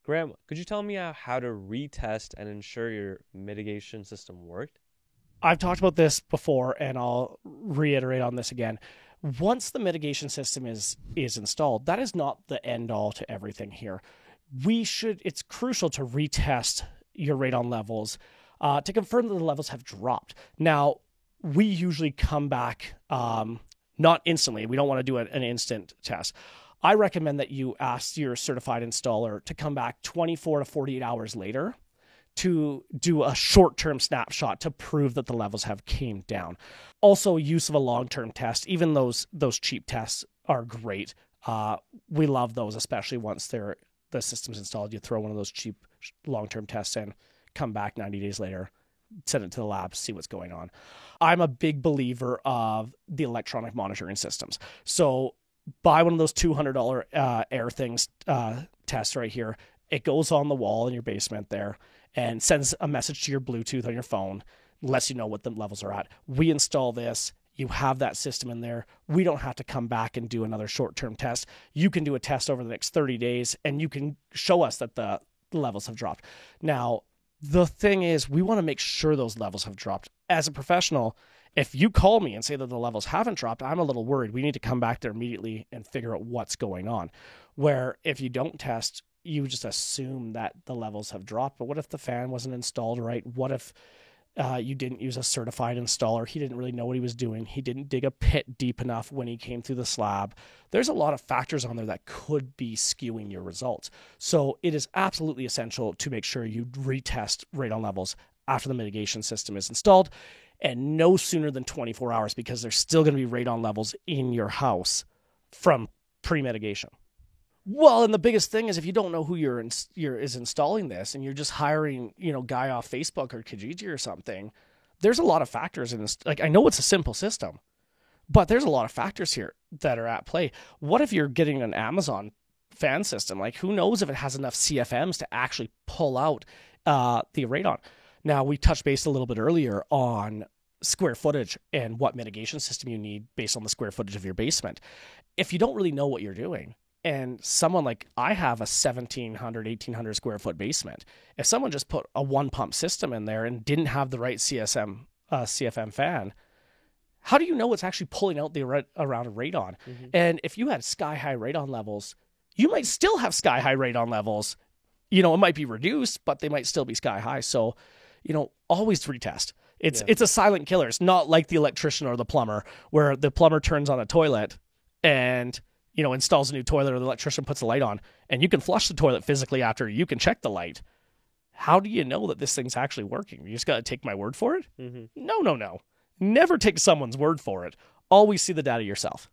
Graham, could you tell me how to retest and ensure your mitigation system worked? I've talked about this before and I'll reiterate on this again. Once the mitigation system is installed, that is not the end all to everything here. It's crucial to retest your radon levels to confirm that the levels have dropped. Now, we usually come back not instantly. We don't want to do an instant test. I recommend that you ask your certified installer to come back 24 to 48 hours later to do a short-term snapshot to prove that the levels have came down. Also, use of a long-term test, even those cheap tests are great. We love those, especially once the system's installed. You throw one of those cheap long-term tests in, come back 90 days later, send it to the lab, see what's going on. I'm a big believer of the electronic monitoring systems. So buy one of those $200 Airthings tests right here. It goes on the wall in your basement there and sends a message to your Bluetooth on your phone, lets you know what the levels are at. We install this. You have that system in there. We don't have to come back and do another short-term test. You can do a test over the next 30 days, and you can show us that the levels have dropped. Now, the thing is, we want to make sure those levels have dropped. As a professional, if you call me and say that the levels haven't dropped, I'm a little worried. We need to come back there immediately and figure out what's going on. Where if you don't test, you just assume that the levels have dropped. But what if the fan wasn't installed right? What if you didn't use a certified installer? He didn't really know what he was doing. He didn't dig a pit deep enough when he came through the slab. There's a lot of factors on there that could be skewing your results. So it is absolutely essential to make sure you retest radon levels after the mitigation system is installed, and no sooner than 24 hours, because there's still going to be radon levels in your house from pre-mitigation. Well, and the biggest thing is if you don't know who is installing this and you're just hiring, guy off Facebook or Kijiji or something, there's a lot of factors in this. Like, I know it's a simple system, but there's a lot of factors here that are at play. What if you're getting an Amazon fan system? Like, who knows if it has enough CFMs to actually pull out the radon? Now, we touched base a little bit earlier on square footage and what mitigation system you need based on the square footage of your basement. If you don't really know what you're doing, and someone like I have a 1,700, 1,800 square foot basement, if someone just put a one pump system in there and didn't have the right CFM fan, how do you know it's actually pulling out the around radon? Mm-hmm. And if you had sky high radon levels, you might still have sky high radon levels. It might be reduced, but they might still be sky high. So, always retest. It's a silent killer. It's not like the electrician or the plumber, where the plumber turns on a toilet and installs a new toilet, or the electrician puts a light on, and you can flush the toilet physically after. You can check the light. How do you know that this thing's actually working? You just got to take my word for it? Mm-hmm. No. Never take someone's word for it. Always see the data yourself.